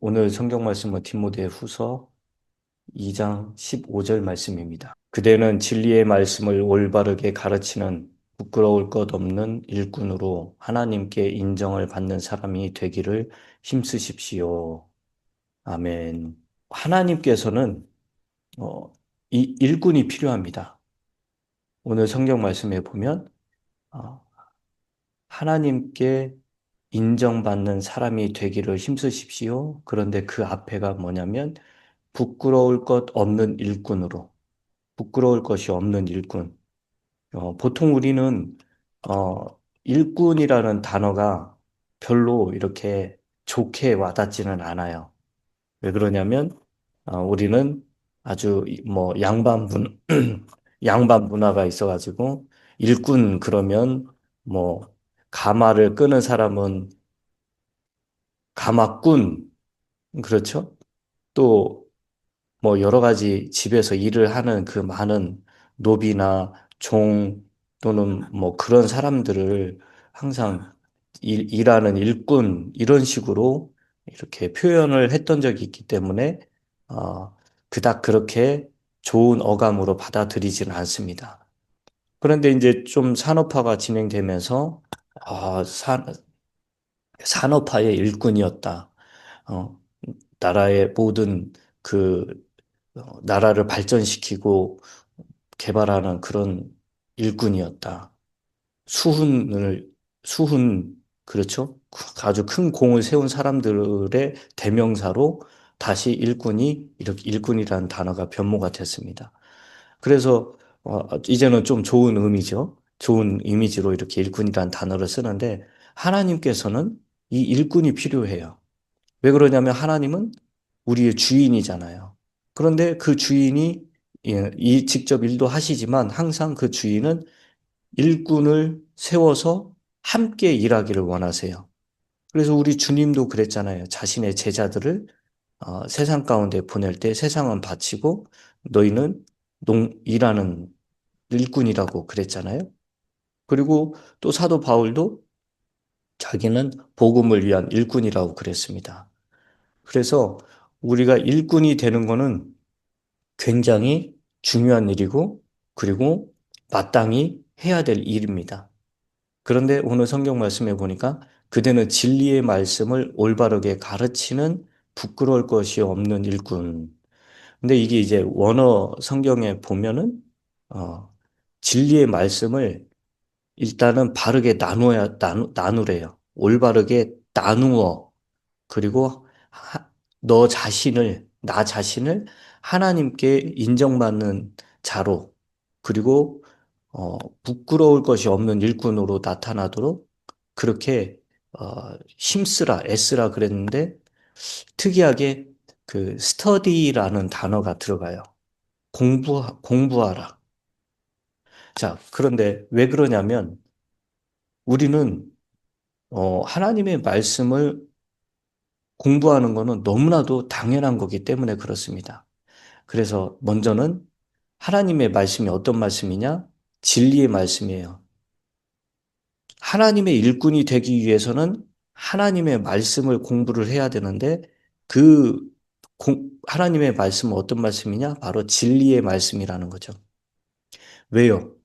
오늘 성경 말씀은 디모데 후서 2장 15절 말씀입니다. 그대는 진리의 말씀을 올바르게 가르치는 부끄러울 것 없는 일꾼으로 하나님께 인정을 받는 사람이 되기를 힘쓰십시오. 아멘. 하나님께서는 이 일꾼이 필요합니다. 오늘 성경 말씀에 보면 어, 하나님께 인정받는 사람이 되기를 힘쓰십시오. 그런데 그 앞에가 뭐냐면 부끄러울 것 없는 일꾼으로, 부끄러울 것이 없는 일꾼. 보통 우리는 어, 일꾼이라는 단어가 별로 이렇게 좋게 와닿지는 않아요. 왜 그러냐면 우리는 아주 뭐 양반 양반 문화가 있어가지고 일꾼 그러면 뭐 가마를 끄는 사람은 가마꾼, 그렇죠? 또 뭐 여러 가지 집에서 일을 하는 그 많은 노비나 종 또는 뭐 그런 사람들을 항상 일하는 일꾼 이런 식으로 이렇게 표현을 했던 적이 있기 때문에 그닥 그렇게 좋은 어감으로 받아들이지는 않습니다. 그런데 이제 좀 산업화가 진행되면서 아, 산업화의 일꾼이었다. 어, 나라의 모든 그 나라를 발전시키고 개발하는 그런 일꾼이었다. 수훈을, 수훈, 그렇죠? 아주 큰 공을 세운 사람들의 대명사로 다시 일꾼이, 이렇게 일꾼이라는 단어가 변모가 됐습니다. 그래서, 이제는 좀 좋은 의미죠. 좋은 이미지로 이렇게 일꾼이라는 단어를 쓰는데, 하나님께서는 이 일꾼이 필요해요. 왜 그러냐면 하나님은 우리의 주인이잖아요. 그런데 그 주인이 이 직접 일도 하시지만 항상 그 주인은 일꾼을 세워서 함께 일하기를 원하세요. 그래서 우리 주님도 그랬잖아요. 자신의 제자들을 세상 가운데 보낼 때 세상은 바치고 너희는 일하는 일꾼이라고 그랬잖아요. 그리고 또 사도 바울도 자기는 복음을 위한 일꾼이라고 그랬습니다. 그래서 우리가 일꾼이 되는 거는 굉장히 중요한 일이고, 그리고 마땅히 해야 될 일입니다. 그런데 오늘 성경 말씀에 보니까 그대는 진리의 말씀을 올바르게 가르치는 부끄러울 것이 없는 일꾼. 근데 이게 이제 원어 성경에 보면은, 진리의 말씀을 일단은 바르게 나누래요. 올바르게 나누어. 그리고 너 자신을, 나 자신을 하나님께 인정받는 자로, 그리고 부끄러울 것이 없는 일꾼으로 나타나도록 그렇게 힘쓰라, 애쓰라 그랬는데 특이하게 그 스터디라는 단어가 들어가요. 공부하라. 자, 그런데 왜 그러냐면 우리는 하나님의 말씀을 공부하는 거는 너무나도 당연한 거기 때문에 그렇습니다. 그래서 먼저는 하나님의 말씀이 어떤 말씀이냐? 진리의 말씀이에요. 하나님의 일꾼이 되기 위해서는 하나님의 말씀을 공부를 해야 되는데 그 하나님의 말씀은 어떤 말씀이냐? 바로 진리의 말씀이라는 거죠. 왜요?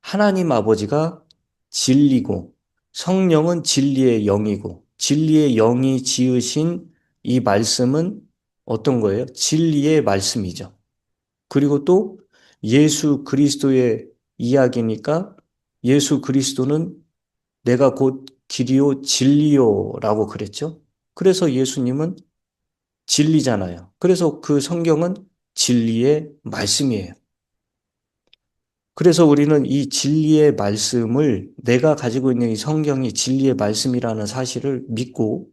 하나님 아버지가 진리고 성령은 진리의 영이고 진리의 영이 지으신 이 말씀은 어떤 거예요? 진리의 말씀이죠. 그리고 또 예수 그리스도의 이야기니까 예수 그리스도는 내가 곧 길이요 진리요라고 그랬죠. 그래서 예수님은 진리잖아요. 그래서 그 성경은 진리의 말씀이에요. 그래서 우리는 이 진리의 말씀을 내가 가지고 있는 이 성경이 진리의 말씀이라는 사실을 믿고,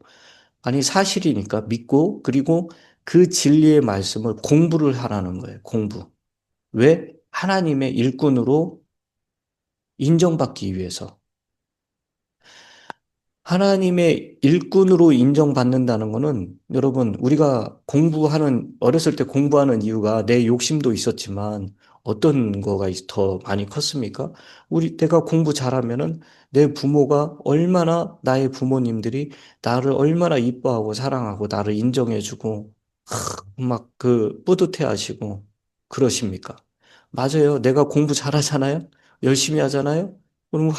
아니 사실이니까 믿고, 그리고 그 진리의 말씀을 공부를 하라는 거예요. 공부. 왜? 하나님의 일꾼으로 인정받기 위해서. 하나님의 일꾼으로 인정받는다는 것은 여러분, 우리가 어렸을 때 공부하는 이유가 내 욕심도 있었지만 어떤 거가 더 많이 컸습니까? 내가 공부 잘하면은 내 부모가 얼마나, 나의 부모님들이 나를 얼마나 이뻐하고 사랑하고 나를 인정해주고 막 뿌듯해 하시고 그러십니까? 맞아요. 내가 공부 잘하잖아요. 열심히 하잖아요. 그럼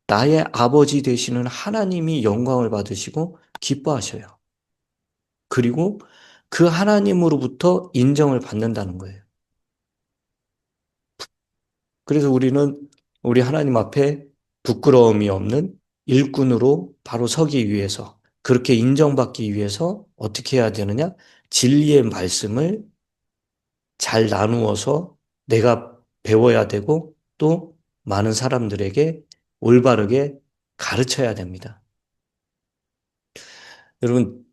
나의 아버지 되시는 하나님이 영광을 받으시고 기뻐하셔요. 그리고 그 하나님으로부터 인정을 받는다는 거예요. 그래서 우리는 우리 하나님 앞에 부끄러움이 없는 일꾼으로 바로 서기 위해서, 그렇게 인정받기 위해서 어떻게 해야 되느냐? 진리의 말씀을 잘 나누어서 내가 배워야 되고 또 많은 사람들에게 올바르게 가르쳐야 됩니다. 여러분,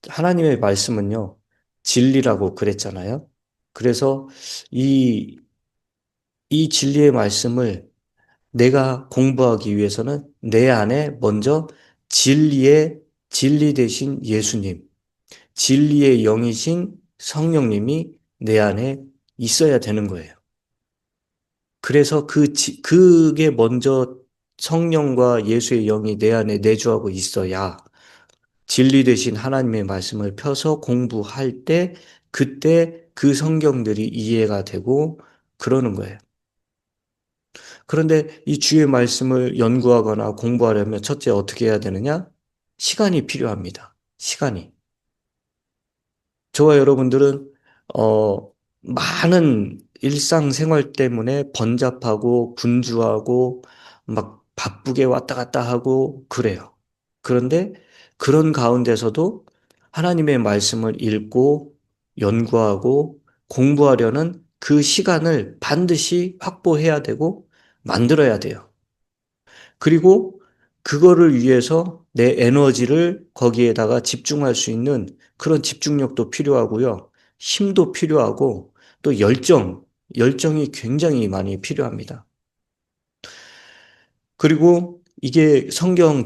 하나님의 말씀은요, 진리라고 그랬잖아요. 그래서 이, 이 진리의 말씀을 내가 공부하기 위해서는 내 안에 먼저 진리 되신 예수님, 진리의 영이신 성령님이 내 안에 있어야 되는 거예요. 그래서 그게 먼저 성령과 예수의 영이 내 안에 내주하고 있어야 진리 되신 하나님의 말씀을 펴서 공부할 때 그때 그 성경들이 이해가 되고 그러는 거예요. 그런데 이 주의 말씀을 연구하거나 공부하려면 첫째 어떻게 해야 되느냐? 시간이 필요합니다. 시간이. 저와 여러분들은 많은 일상생활 때문에 번잡하고 분주하고 막 바쁘게 왔다 갔다 하고 그래요. 그런데 그런 가운데서도 하나님의 말씀을 읽고 연구하고 공부하려는 그 시간을 반드시 확보해야 되고 만들어야 돼요. 그리고 그거를 위해서 내 에너지를 거기에다가 집중할 수 있는 그런 집중력도 필요하고요. 힘도 필요하고 또 열정이 굉장히 많이 필요합니다. 그리고 이게 성경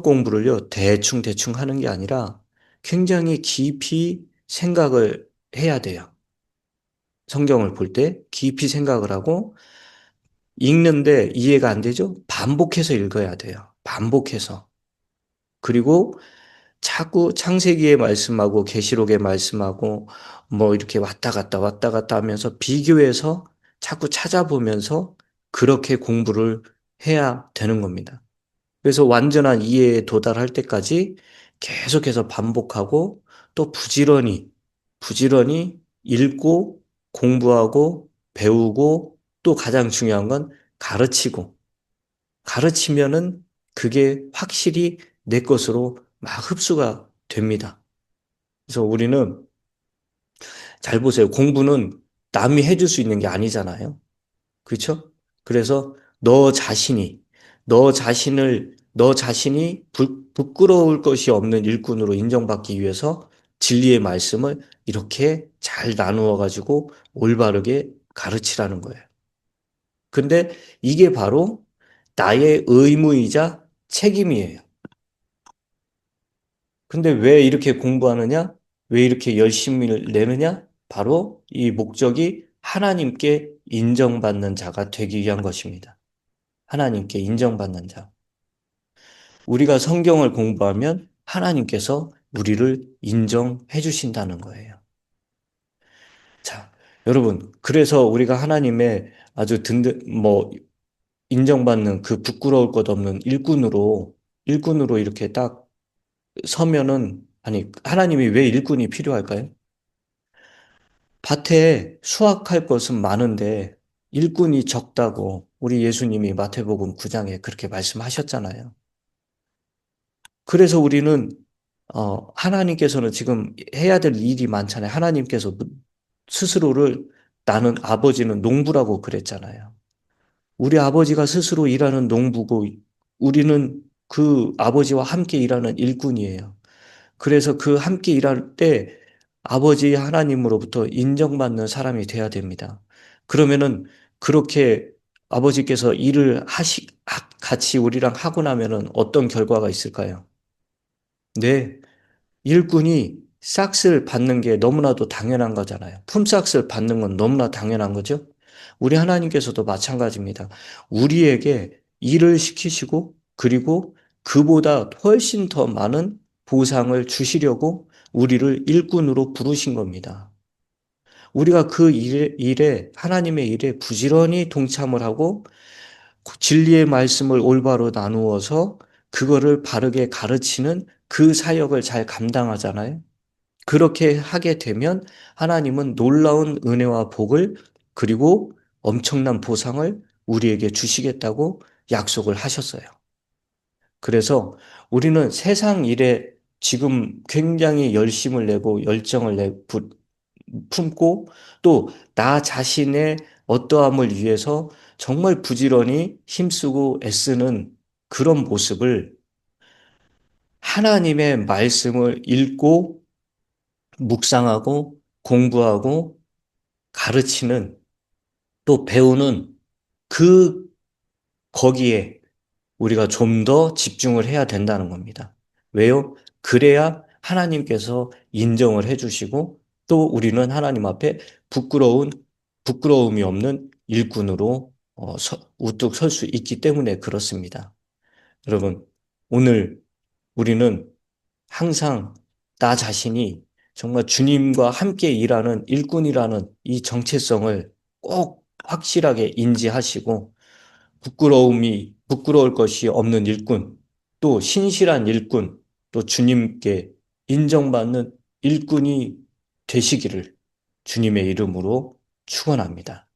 공부를요, 대충 하는 게 아니라 굉장히 깊이 생각을 해야 돼요. 성경을 볼 때 깊이 생각을 하고 읽는데 이해가 안 되죠? 반복해서 읽어야 돼요. 반복해서. 그리고 자꾸 창세기의 말씀하고 계시록의 말씀하고 뭐 이렇게 왔다 갔다 하면서 비교해서 자꾸 찾아보면서 그렇게 공부를 해야 되는 겁니다. 그래서 완전한 이해에 도달할 때까지 계속해서 반복하고 또 부지런히 읽고 공부하고 배우고 또 가장 중요한 건 가르치고 가르치면은 그게 확실히 내 것으로 막 흡수가 됩니다. 그래서 우리는 잘 보세요. 공부는 남이 해줄 수 있는 게 아니잖아요. 그렇죠? 그래서 너 자신이 부끄러울 것이 없는 일꾼으로 인정받기 위해서 진리의 말씀을 이렇게 잘 나누어 가지고 올바르게 가르치라는 거예요. 근데 이게 바로 나의 의무이자 책임이에요. 근데 왜 이렇게 공부하느냐? 왜 이렇게 열심히를 내느냐? 바로 이 목적이 하나님께 인정받는 자가 되기 위한 것입니다. 하나님께 인정받는 자. 우리가 성경을 공부하면 하나님께서 우리를 인정해 주신다는 거예요. 자, 여러분, 그래서 우리가 하나님의 아주 인정받는 그 부끄러울 것 없는 일꾼으로 이렇게 딱 서면은, 아니, 하나님이 왜 일꾼이 필요할까요? 밭에 수확할 것은 많은데 일꾼이 적다고 우리 예수님이 마태복음 9장에 그렇게 말씀하셨잖아요. 그래서 우리는 하나님께서는 지금 해야 될 일이 많잖아요. 하나님께서 스스로를 나는 아버지는 농부라고 그랬잖아요. 우리 아버지가 스스로 일하는 농부고 우리는 그 아버지와 함께 일하는 일꾼이에요. 그래서 그 함께 일할 때 아버지 하나님으로부터 인정받는 사람이 돼야 됩니다. 그러면은 그렇게 아버지께서 같이 우리랑 하고 나면은 어떤 결과가 있을까요? 네, 일꾼이 싹스를 받는 게 너무나도 당연한 거잖아요. 품삯을 받는 건 너무나 당연한 거죠. 우리 하나님께서도 마찬가지입니다. 우리에게 일을 시키시고 그리고 그보다 훨씬 더 많은 보상을 주시려고 우리를 일꾼으로 부르신 겁니다. 우리가 그 일에, 하나님의 일에 부지런히 동참을 하고 진리의 말씀을 올바로 나누어서 그거를 바르게 가르치는 그 사역을 잘 감당하잖아요. 그렇게 하게 되면 하나님은 놀라운 은혜와 복을 그리고 엄청난 보상을 우리에게 주시겠다고 약속을 하셨어요. 그래서 우리는 세상 일에 지금 굉장히 열심을 내고 품고 또 나 자신의 어떠함을 위해서 정말 부지런히 힘쓰고 애쓰는 그런 모습을 하나님의 말씀을 읽고 묵상하고 공부하고 가르치는 또 배우는 그 거기에 우리가 좀 더 집중을 해야 된다는 겁니다. 왜요? 그래야 하나님께서 인정을 해주시고 또 우리는 하나님 앞에 부끄러움이 없는 일꾼으로 우뚝 설 수 있기 때문에 그렇습니다. 여러분, 오늘 우리는 항상 나 자신이 정말 주님과 함께 일하는 일꾼이라는 이 정체성을 꼭 확실하게 인지하시고 부끄러울 것이 없는 일꾼, 또 신실한 일꾼, 또 주님께 인정받는 일꾼이 되시기를 주님의 이름으로 축원합니다.